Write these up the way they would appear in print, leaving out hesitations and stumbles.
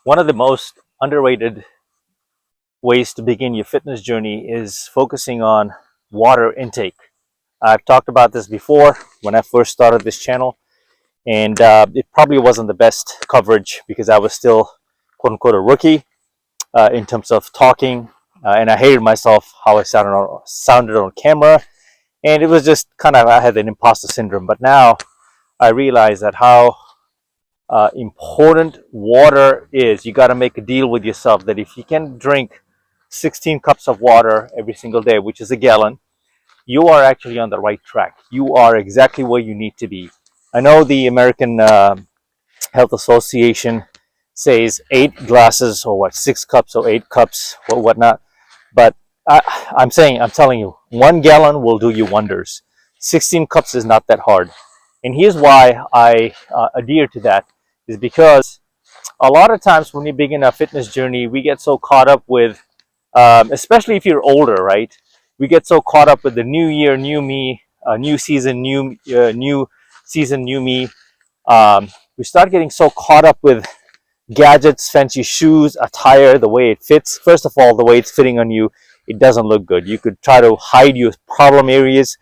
One of the most underrated ways to begin your fitness journey is focusing on water intake. I've talked about this before when I first started this channel, and it probably wasn't the best coverage because I was still, quote unquote, a rookie in terms of talking, and I hated myself how I sounded on camera, and it was just kind of, I had an imposter syndrome. But now I realize that how important water is. You got to make a deal with yourself that if you can drink 16 cups of water every single day, which is a gallon, you are actually on the right track. You are exactly where you need to be. I know the American Health Association says 8 glasses or what, 6 cups or 8 cups or whatnot, but I'm telling you, 1 gallon will do you wonders. 16 cups is not that hard. And here's why I adhere to that is because a lot of times when we begin our fitness journey, we get so caught up with, especially if you're older, right? We get so caught up with the new year, new me, new season, new season, new me. We start getting so caught up with gadgets, fancy shoes, attire, the way it fits. First of all, the way it's fitting on you, it doesn't look good. You could try to hide your problem areas.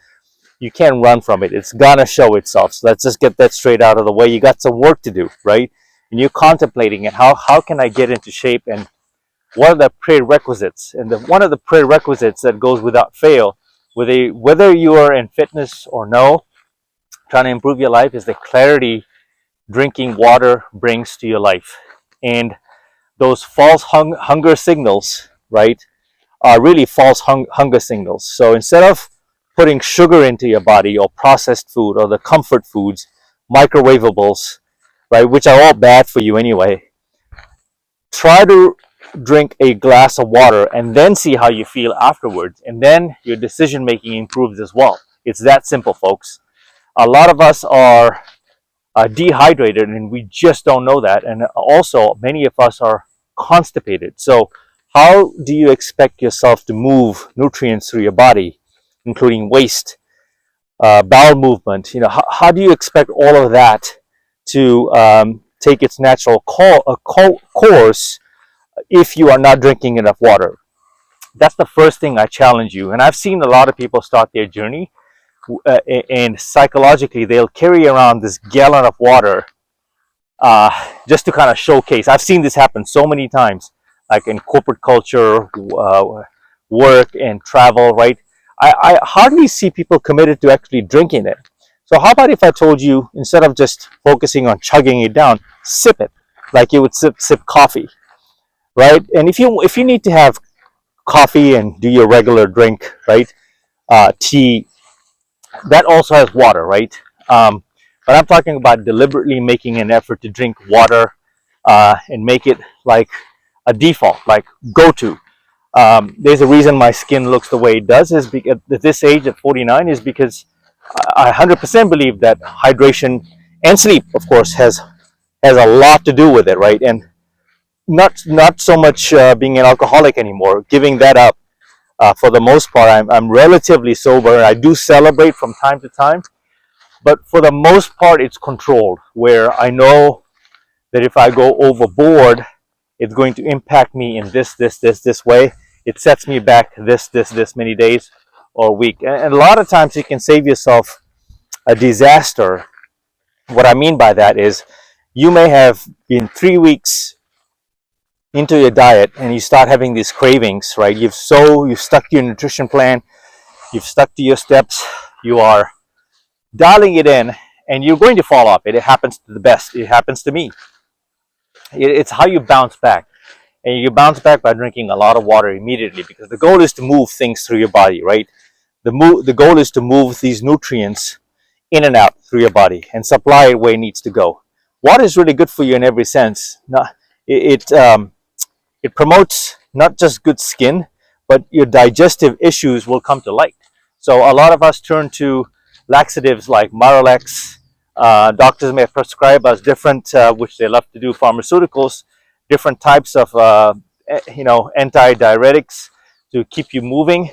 You can't run from it. It's gonna show itself. So let's just get that straight out of the way. You got some work to do, right? And you're contemplating it. How can I get into shape, and what are the prerequisites? And one of the prerequisites that goes without fail, whether you are in fitness or no, trying to improve your life, is the clarity drinking water brings to your life. And those false hunger signals, right, are really false hunger signals. So instead of putting sugar into your body or processed food or the comfort foods, microwavables, right, which are all bad for you anyway, try to drink a glass of water and then see how you feel afterwards. And then your decision making improves as well. It's that simple, folks. A lot of us are dehydrated and we just don't know that. And also, many of us are constipated. So, how do you expect yourself to move nutrients through your body, including waste, bowel movement? How do you expect all of that to take its natural course if you are not drinking enough water? That's the first thing I challenge you. And I've seen a lot of people start their journey, and psychologically they'll carry around this gallon of water just to kind of showcase. I've seen this happen so many times, like in corporate culture, work and travel, right? I hardly see people committed to actually drinking it. So how about if I told you, instead of just focusing on chugging it down, sip it like you would sip coffee, right? And if you need to have coffee and do your regular drink, right, tea, that also has water, right? But I'm talking about deliberately making an effort to drink water and make it like a default, like go-to. There's a reason my skin looks the way it does, is because at this age, at 49, is because I 100% believe that hydration and sleep, of course, has a lot to do with it, right? And not so much being an alcoholic anymore, giving that up. For the most part, I'm relatively sober. I do celebrate from time to time, but for the most part, it's controlled, where I know that if I go overboard, it's going to impact me in this way. It sets me back this many days or week. And a lot of times you can save yourself a disaster. What I mean by that is, you may have been 3 weeks into your diet and you start having these cravings, right? You've stuck to your nutrition plan, you've stuck to your steps, you are dialing it in, and you're going to fall off. It happens to the best. It happens to me. It's how you bounce back. And you bounce back by drinking a lot of water immediately, because the goal is to move things through your body, right? The goal is to move these nutrients in and out through your body and supply it where it needs to go. Water is really good for you in every sense. It promotes not just good skin, but your digestive issues will come to light. So a lot of us turn to laxatives like Maralex. Doctors may prescribe us different, which they love to do, pharmaceuticals, different types of anti-diuretics to keep you moving.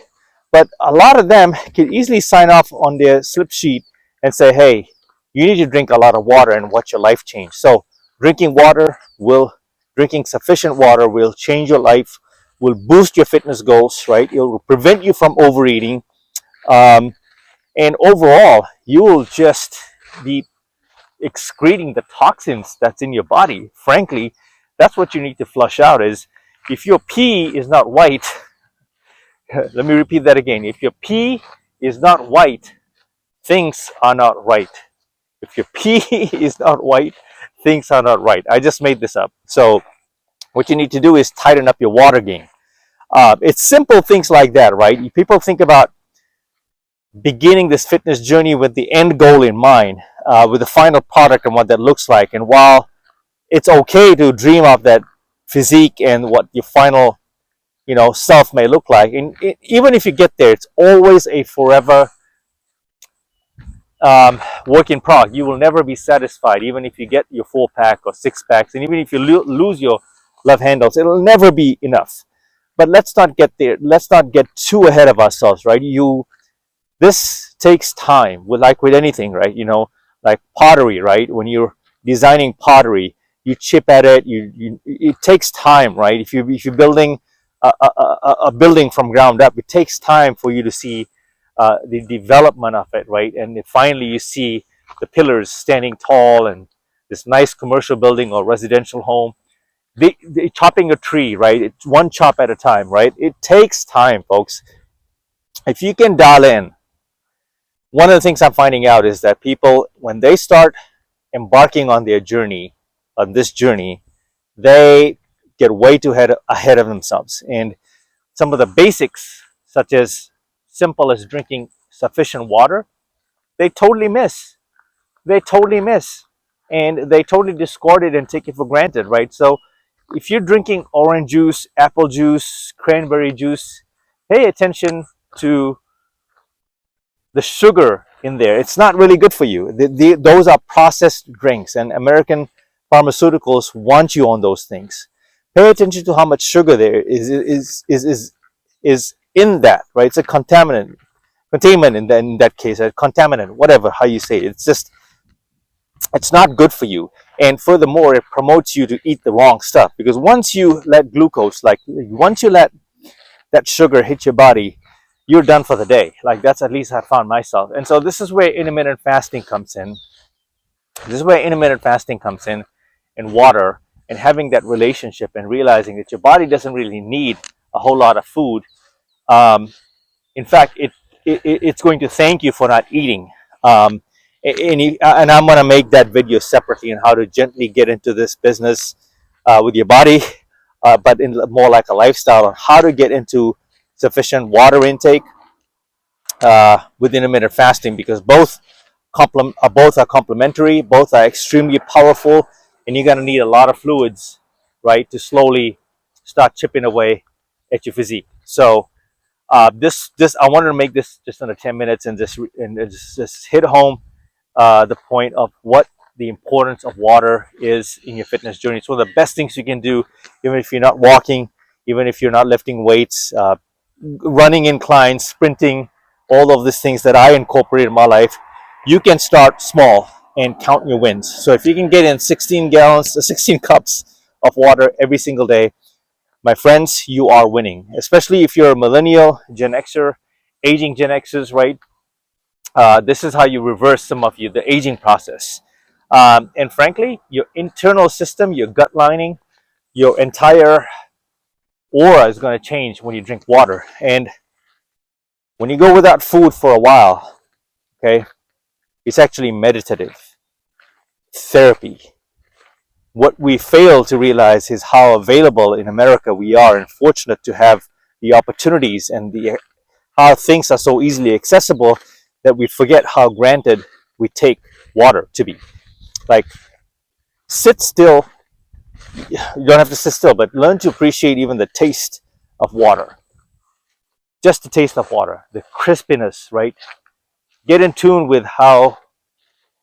But a lot of them can easily sign off on their slip sheet and say, hey, you need to drink a lot of water and watch your life change. So drinking water will Drinking sufficient water will change your life, will boost your fitness goals, right? It will prevent you from overeating. Um, and overall, you will just be excreting the toxins that's in your body. Frankly, that's what you need to flush out. Is if your pee is not white, let me repeat that again. If your pee is not white, things are not right. If your pee is not white, things are not right. I just made this up. So what you need to do is tighten up your water game. It's simple things like that, right? People think about beginning this fitness journey with the end goal in mind, with the final product and what that looks like. And while it's okay to dream of that physique and what your final, self may look like, and even if you get there, it's always a forever work in progress. You will never be satisfied, even if you get your 4-pack or 6-packs, and even if you lose your love handles, it'll never be enough. But let's not get there. Let's not get too ahead of ourselves, right? This takes time, with anything, right? Like pottery, right? When you're designing pottery, you chip at it. It takes time, right? If you're building a building from ground up, it takes time for you to see the development of it, right? And finally, you see the pillars standing tall and this nice commercial building or residential home. The chopping a tree, right? It's one chop at a time, right? It takes time, folks. If you can dial in, one of the things I'm finding out is that people, when they start embarking on their journey, on this journey, they get way too ahead of themselves. And some of the basics, such as simple as drinking sufficient water, they totally miss. They totally miss. And they totally discard it and take it for granted, right? So if you're drinking orange juice, apple juice, cranberry juice, pay attention to the sugar in there. It's not really good for you. Those are processed drinks, and American pharmaceuticals want you on those things. Pay attention to how much sugar there is in that, right? It's a contaminant in that case, a contaminant, whatever how you say it. It's not good for you. And furthermore, it promotes you to eat the wrong stuff, because once you let glucose, once you let that sugar hit your body, you're done for the day. Like, that's at least I found myself. And so this is where intermittent fasting comes in. This is where intermittent fasting comes in, and water, and having that relationship and realizing that your body doesn't really need a whole lot of food. In fact, it's going to thank you for not eating. And I'm going to make that video separately on how to gently get into this business with your body, but in more like a lifestyle, on how to get into sufficient water intake with intermittent fasting, because both are complementary, both are extremely powerful, and you're going to need a lot of fluids, right, to slowly start chipping away at your physique. So this I wanted to make this just under 10 minutes and just hit home the point of what the importance of water is in your fitness journey. It's one of the best things you can do, even if you're not walking, even if you're not lifting weights, running inclines, sprinting, all of these things that I incorporate in my life. You can start small and count your wins. So if you can get in 16 cups of water every single day, my friends, you are winning. Especially if you're a millennial, Gen Xer, aging Gen Xers, right? This is how you reverse some of the aging process. And frankly, your internal system, your gut lining, your entire aura is going to change when you drink water. And when you go without food for a while, okay, it's actually meditative therapy. What we fail to realize is how available in America we are, and fortunate to have the opportunities and how things are so easily accessible, that we forget how granted we take water to be. Like, sit still. You don't have to sit still, but learn to appreciate even the taste of water. Just the taste of water, the crispiness, right? Get in tune with how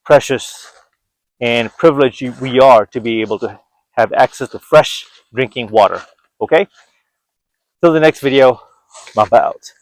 precious and privileged we are to be able to have access to fresh drinking water. Okay? Till the next video, Mamba out.